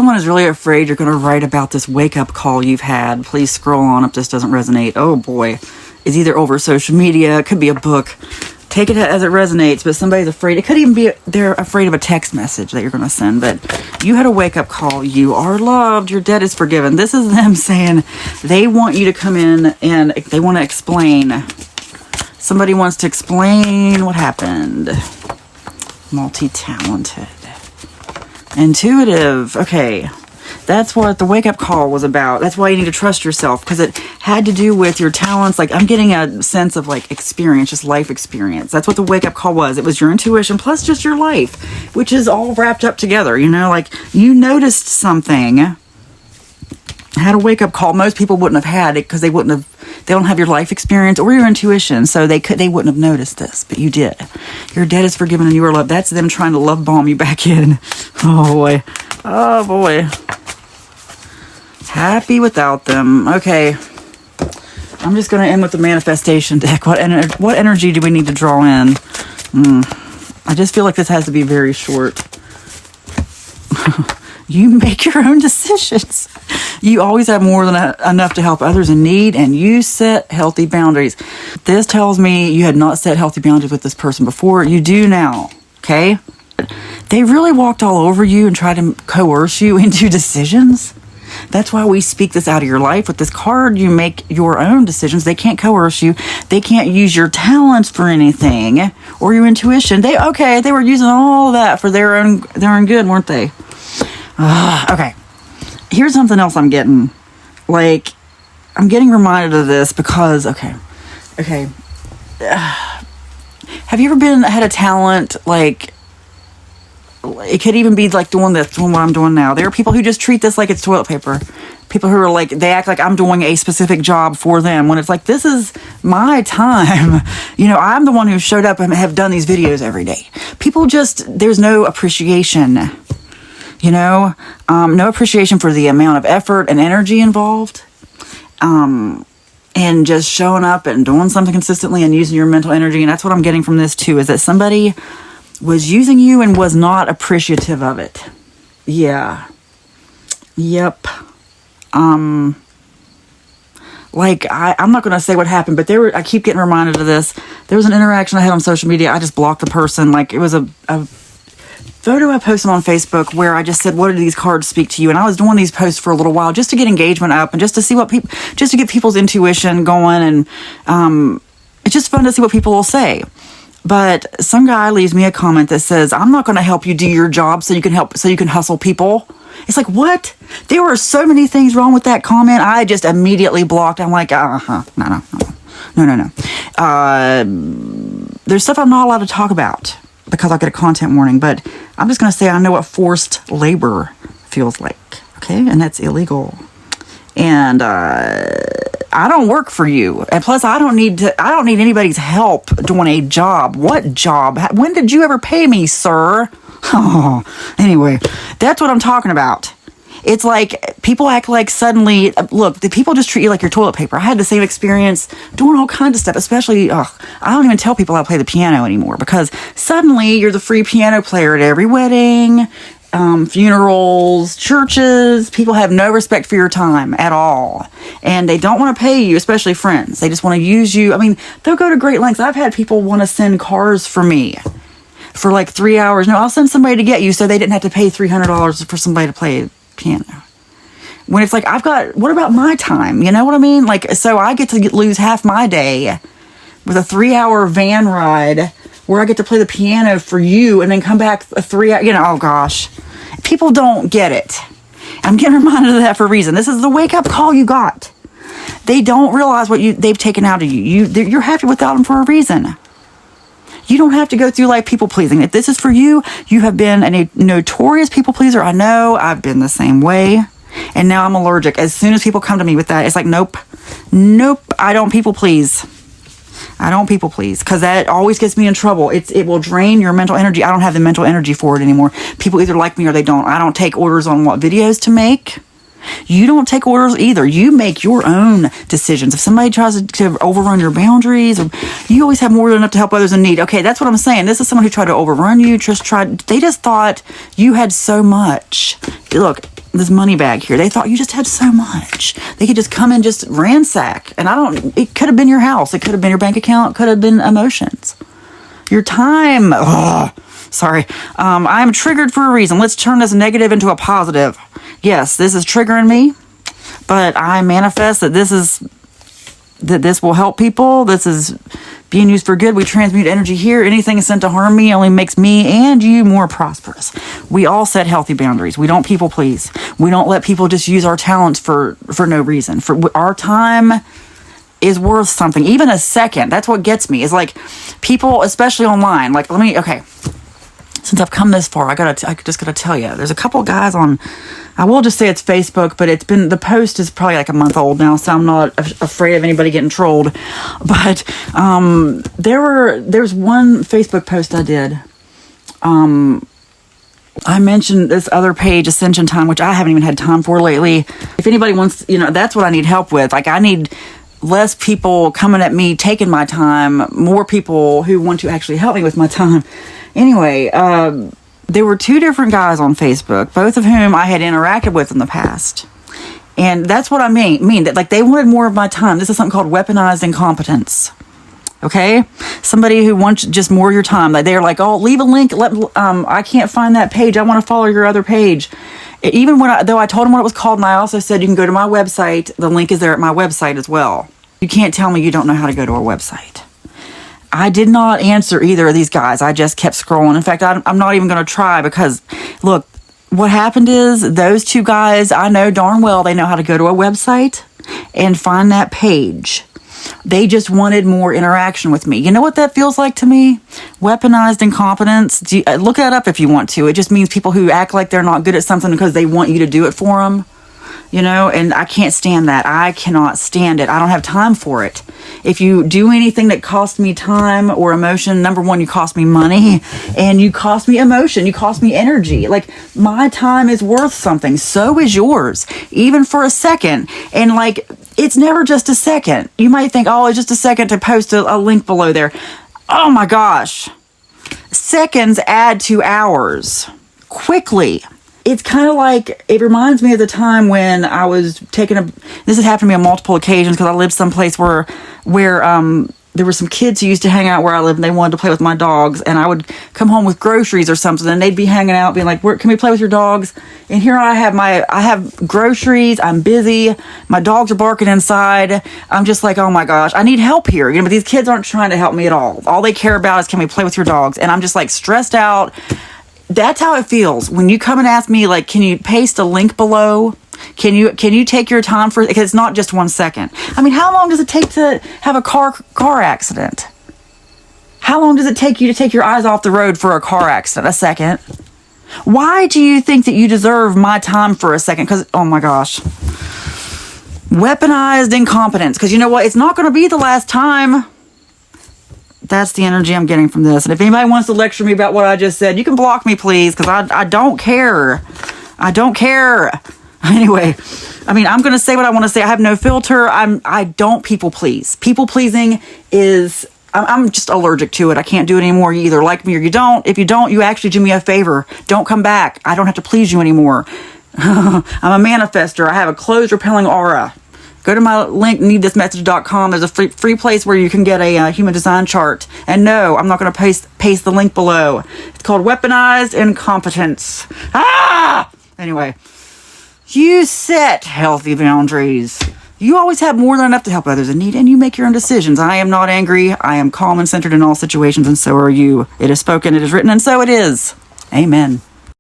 Someone is really afraid you're going to write about this wake-up call you've had. Please scroll on if this doesn't resonate. Oh boy. It's either over social media. It could be a book. Take it as it resonates, but somebody's afraid. It could even be they're afraid of a text message that you're going to send. But you had a wake-up call. You are loved. Your debt is forgiven. This is them saying they want you to come in and they want to explain. Somebody wants to explain what happened. Multi-talented. Intuitive. Okay. That's what the wake-up call was about. That's why you need to trust yourself, because it had to do with your talents. Like, I'm getting a sense of, like, experience, just life experience. That's what the wake-up call was. It was your intuition plus just your life, which is all wrapped up together, you know? Like, you noticed something, had a wake-up call. Most people wouldn't have had it because they don't have your life experience or your intuition, so they wouldn't have noticed this, but you did. Your debt is forgiven and you are loved. That's them trying to love bomb you back in. Oh, boy. Oh, boy. Happy without them. Okay. I'm just going to end with the manifestation deck. What energy do we need to draw in? I just feel like this has to be very short. You make your own decisions. You always have more than enough to help others in need, and you set healthy boundaries. This tells me you had not set healthy boundaries with this person before. You do now. Okay? They really walked all over you and tried to coerce you into decisions. That's why we speak this out of your life. With this card, you make your own decisions. They can't coerce you. They can't use your talents for anything or your intuition. They were using all of that for their own good, weren't they? Okay. Here's something else I'm getting. Like, I'm getting reminded of this because, okay. Have you ever had a talent, like, it could even be like doing what I'm doing now. There are people who just treat this like it's toilet paper. People who are like, they act like I'm doing a specific job for them when it's like, this is my time. You know, I'm the one who showed up and have done these videos every day. People there's no appreciation, you know, no appreciation for the amount of effort and energy involved. And just showing up and doing something consistently and using your mental energy. And that's what I'm getting from this too, is that somebody was using you and was not appreciative of it. Yeah. Yep. Like, I'm not going to say what happened, but I keep getting reminded of this. There was an interaction I had on social media. I just blocked the person. Like, it was a photo I posted on Facebook where I just said, what do these cards speak to you? And I was doing these posts for a little while just to get engagement up and just to see just to get people's intuition going. And it's just fun to see what people will say. But some guy leaves me a comment that says, I'm not going to help you do your job so you can hustle people. It's like, what? There were so many things wrong with that comment. I just immediately blocked. I'm like, no. There's stuff I'm not allowed to talk about because I'll get a content warning. But I'm just going to say I know what forced labor feels like. Okay? And that's illegal. And I don't work for you. And plus, I don't need anybody's help doing a job. What job? When did you ever pay me, sir? Oh, anyway, that's what I'm talking about. It's like people act like suddenly, look, the people just treat you like your toilet paper. I had the same experience doing all kinds of stuff, especially, I don't even tell people how to play the piano anymore because suddenly you're the free piano player at every wedding, funerals, churches. People have no respect for your time at all. And they don't want to pay you, especially friends. They just want to use you. I mean, they'll go to great lengths. I've had people want to send cars for me for like 3 hours. No, I'll send somebody to get you so they didn't have to pay $300 for somebody to play piano. When it's like, what about my time? You know what I mean? Like, so I get to lose half my day with a 3-hour van ride where I get to play the piano for you and then come back a 3 hour, oh gosh. People don't get it. I'm getting reminded of that for a reason. This is the wake-up call you got. They don't realize what they've taken out of you. You're happy without them for a reason. You don't have to go through life people-pleasing. If this is for you, you have been a notorious people-pleaser. I know. I've been the same way. And now I'm allergic. As soon as people come to me with that, it's like, nope. I don't people-please. Because that always gets me in trouble. It will drain your mental energy. I don't have the mental energy for it anymore. People either like me or they don't. I don't take orders on what videos to make. You don't take orders either. You make your own decisions. If somebody tries to overrun your boundaries, you always have more than enough to help others in need. Okay, that's what I'm saying. This is someone who tried to overrun you. They just thought you had so much. Look, this money bag here. They thought you just had so much. They could just come and just ransack. And it could have been your house. It could have been your bank account. It could have been emotions. Your time. Ugh. Sorry. I'm triggered for a reason. Let's turn this negative into a positive. Yes, this is triggering me, but I manifest that this will help people. This is being used for good. We transmute energy here. Anything sent to harm me only makes me and you more prosperous. We all set healthy boundaries. We don't people please. We don't let people just use our talents for no reason. For our time is worth something. Even a second. That's what gets me. Is like people, especially online. Like, okay. Since I've come this far, I just gotta tell you, there's a couple guys on, I will just say it's Facebook, but the post is probably like a month old now, so I'm not afraid of anybody getting trolled. But there's one Facebook post I did. I mentioned this other page, Ascension Time, which I haven't even had time for lately. If anybody wants, that's what I need help with. Like, I need less people coming at me, taking my time, more people who want to actually help me with my time. Anyway, there were two different guys on Facebook, both of whom I had interacted with in the past. And that's what I mean that, like, they wanted more of my time. This is something called weaponized incompetence. Okay? Somebody who wants just more of your time. Like, they're like, oh, leave a link. I can't find that page. I want to follow your other page. Even though I told them what it was called, and I also said you can go to my website. The link is there at my website as well. You can't tell me you don't know how to go to our website. I did not answer either of these guys. I just kept scrolling. In fact, I'm not even going to try because, look, what happened is those two guys, I know darn well they know how to go to a website and find that page. They just wanted more interaction with me. You know what that feels like to me? Weaponized incompetence. Look that up if you want to. It just means people who act like they're not good at something because they want you to do it for them. And I can't stand that. I cannot stand it. I don't have time for it. If you do anything that costs me time or emotion, number one, you cost me money and you cost me emotion. You cost me energy. Like, my time is worth something. So is yours, even for a second. And like, it's never just a second. You might think, oh, it's just a second to post a link below there. Oh my gosh. Seconds add to hours quickly. It's kind of like, it reminds me of the time when I was this has happened to me on multiple occasions because I lived someplace where there were some kids who used to hang out where I lived and they wanted to play with my dogs, and I would come home with groceries or something and they'd be hanging out being like, can we play with your dogs? And here I have groceries, I'm busy, my dogs are barking inside. I'm just like, oh my gosh, I need help here. But these kids aren't trying to help me at all. All they care about is, can we play with your dogs? And I'm just like stressed out. That's how it feels when you come and ask me, like, can you paste a link below? Can you take your time for it? Because it's not just 1 second. I mean, how long does it take to have a car accident? How long does it take you to take your eyes off the road for a car accident? A second. Why do you think that you deserve my time for a second? Because, oh my gosh. Weaponized incompetence. Because you know what? It's not going to be the last time. That's the energy I'm getting from this. And if anybody wants to lecture me about what I just said, you can block me, please, because I don't care. I don't care. Anyway, I mean, I'm going to say what I want to say. I have no filter. I don't people please. People pleasing is, I'm just allergic to it. I can't do it anymore. You either like me or you don't. If you don't, you actually do me a favor. Don't come back. I don't have to please you anymore. I'm a manifester. I have a closed repelling aura. Go to my link, needthismessage.com. There's a free place where you can get a human design chart. And no, I'm not going to paste the link below. It's called Weaponized Incompetence. Anyway, you set healthy boundaries. You always have more than enough to help others in need, and you make your own decisions. I am not angry. I am calm and centered in all situations, and so are you. It is spoken, it is written, and so it is. Amen.